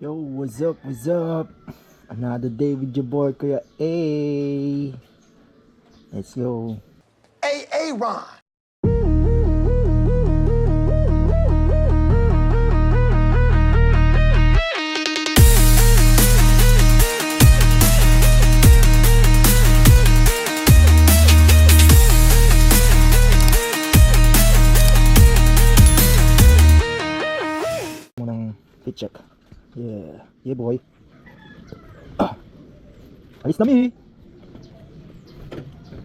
Yo, what's up, what's up? Another day with your boy, Kuya A. Let's go. Ron. Munang fit check. Yeah boy. Alis na mi.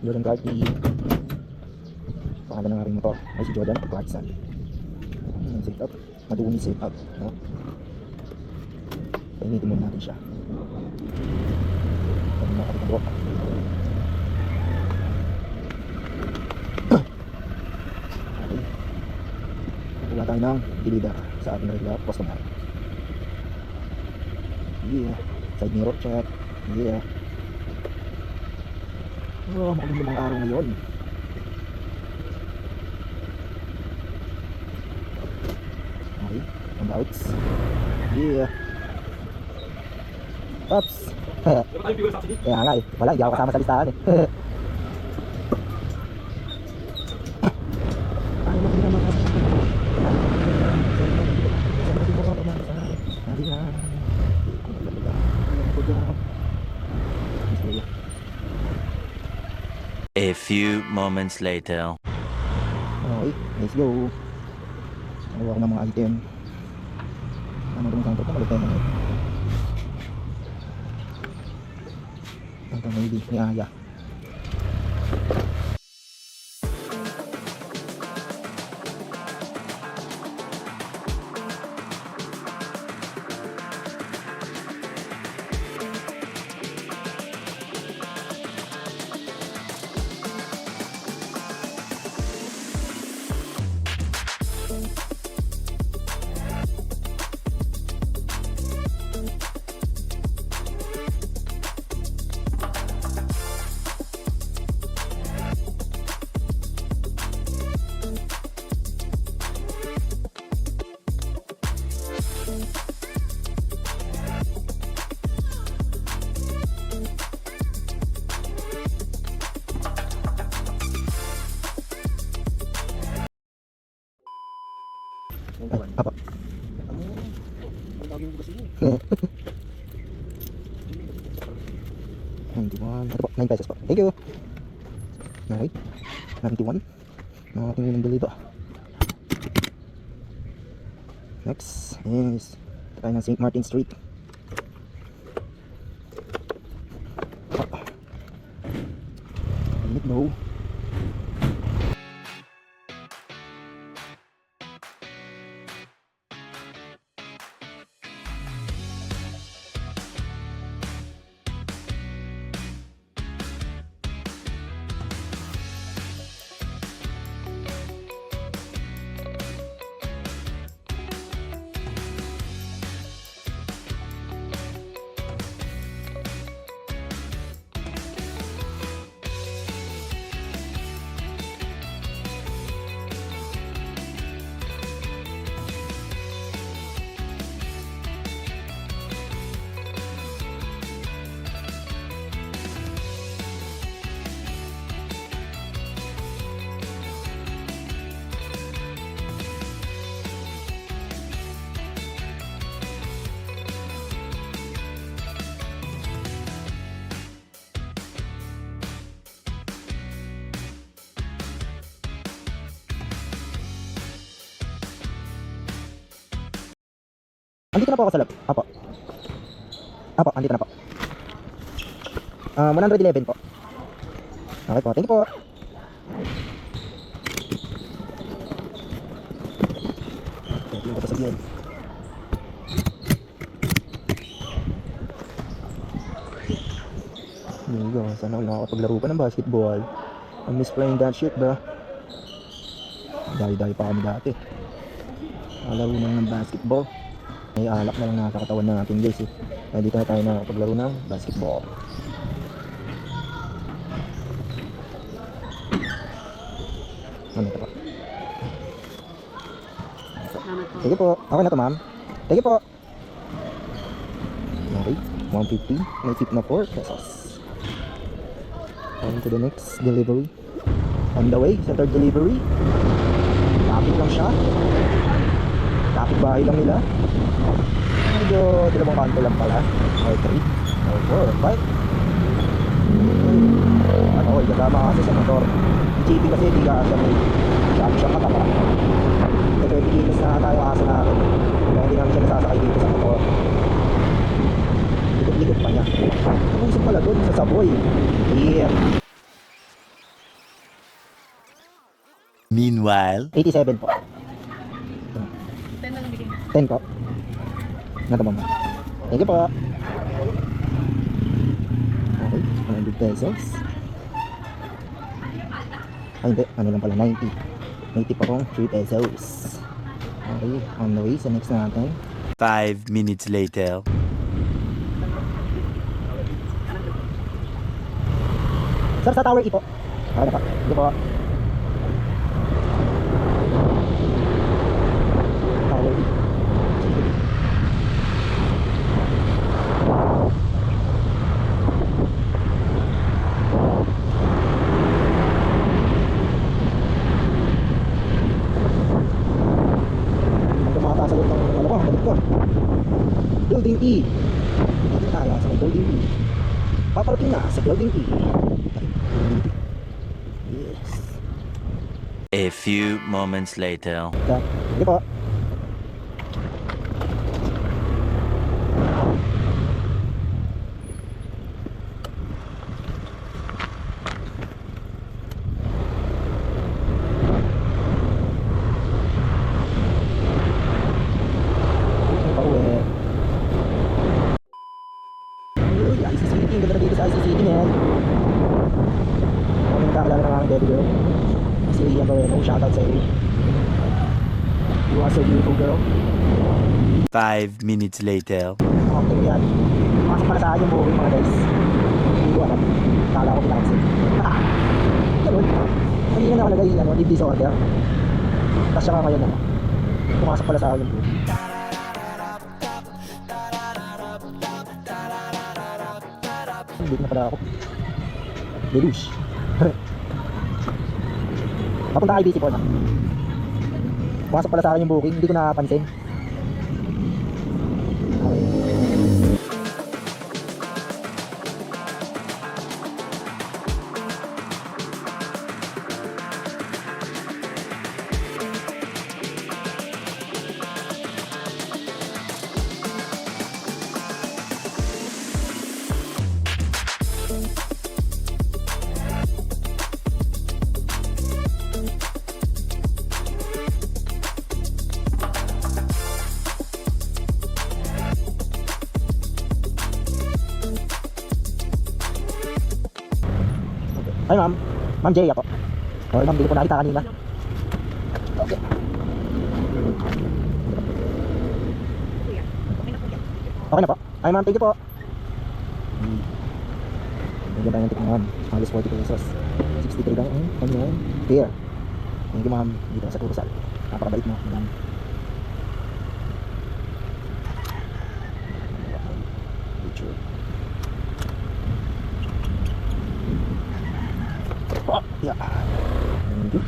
Jordan Clarkson. Pangalan ng aking motor ay si Jordan Clarkson. Set up. Madumi set up. No? Painitin muna natin siya. Pwede makakita ko. Okay. Wala tayo ng deliver sa ating regular customer. Yeah. Side mirror check. Yeah. Oh, makulit ang araw ngayon. Okay. On the outs. Yeah. Pops. Kaya nga eh. Wala, hindi ako kasama sa listahan eh. A few moments later. Okay, let's go. Nakuha ko ng mga item. Ano rin ang ito? Malutay na ito. Ito maybe ni Aya. Ay, apa? Ang lagi mo kasi yun. 91. Ito po, 9 pesos po. Thank you. Okay. 91. Nakating yung dito. Next is tayo ng St. Martin Street. Init no. Andito na po ako sa lab. Apo. Apo, andito na po. 111 po. Okay po, thank you po. Thank you po sa game. Amigo, sana ako nakakapaglaro pa ng basketball. I miss playing that shit, bro. Dahil pa kami dati. Laro ng basketball. May alak na lang nasa katawan ng ating guys eh. Kaya dito na tayo na paglaro ng basketball. Ano ito po? Sige po. Okay na to ma'am. Sige po. 150. May tip na 4 pesos. On to the next delivery. On the way sa third delivery. Traffic lang siya. Traffic bahay lang nila. Medyo dalawang kanto lang pala. Or 3, or 4, or 5. Ano, ikasama kasi sa motor. Yung chippy kasi hindi ka sa may sabi siya katapa. Ito yung bigitas na tayo kaso natin. Kaya hindi namin siya nasasakay dito sa motor. Likot-likot pa niya. Ano gusto pala doon sa Savoy? Yeah. Meanwhile, 87 po. 10 po. Natabang po. Thank you po. Okay, 100 pesos. Ay hindi, ano lang pala, 90. 90 pa pong 3 pesos. Okay, on the way sa next natin. 5 minutes later. Sir, sa Tower E po. Okay na po. Hindi po. Tower E. Ang tumataas sa loob ng ano ko, ang balik ko. Building E. Dito tayo sa Building E. Paparating na sa Building E. Yes. A few moments later. Hindi po. Pauwi. Uy, IC City. Ang ganda na dito sa IC City, man. Ako nakakilala ng aking baby girl. Si Ian Barreno. Shoutout sa iyo. You are so beautiful, girl. 5 minutes later. Okay, yan. Pasok pala sa akin yung buhay, mga guys. Hindi ko alam. Kala ko pinaksin. Ganun. Hindi na nakalagay yung leave disorder. Tapos siya ngayon ano. Pumasok pala sa akin yung buhay. Hindi na pala ako. Deluge. Papunta kay BC po na. Pumasok pala sa akin yung booking. Hindi ko napansin. Ay ma'am, ma'am Jay ako. Okay ma'am, hindi ko nakita kanina. Okay. Okay na po. Ay ma'am, thank you po. Nagyan tayo ng tip ma'am. Halos 40 pesos. 63 lang. Ano yun? Here. Thank you ma'am. Dito sa Turusal. Napakabait mo. Ma'am. Picture. Oh, yeah. Thank you.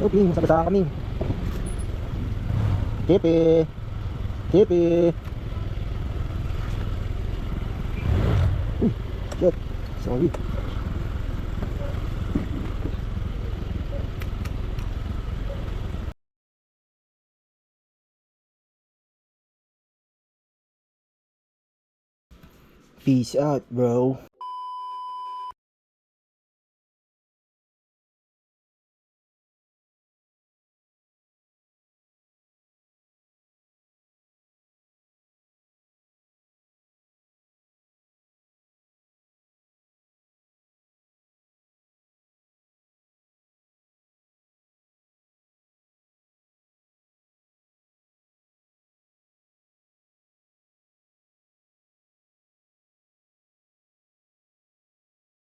Okay, sabay-sabay kami. Kepe. Kepe. Uy, shit. Sorry. Peace out, bro.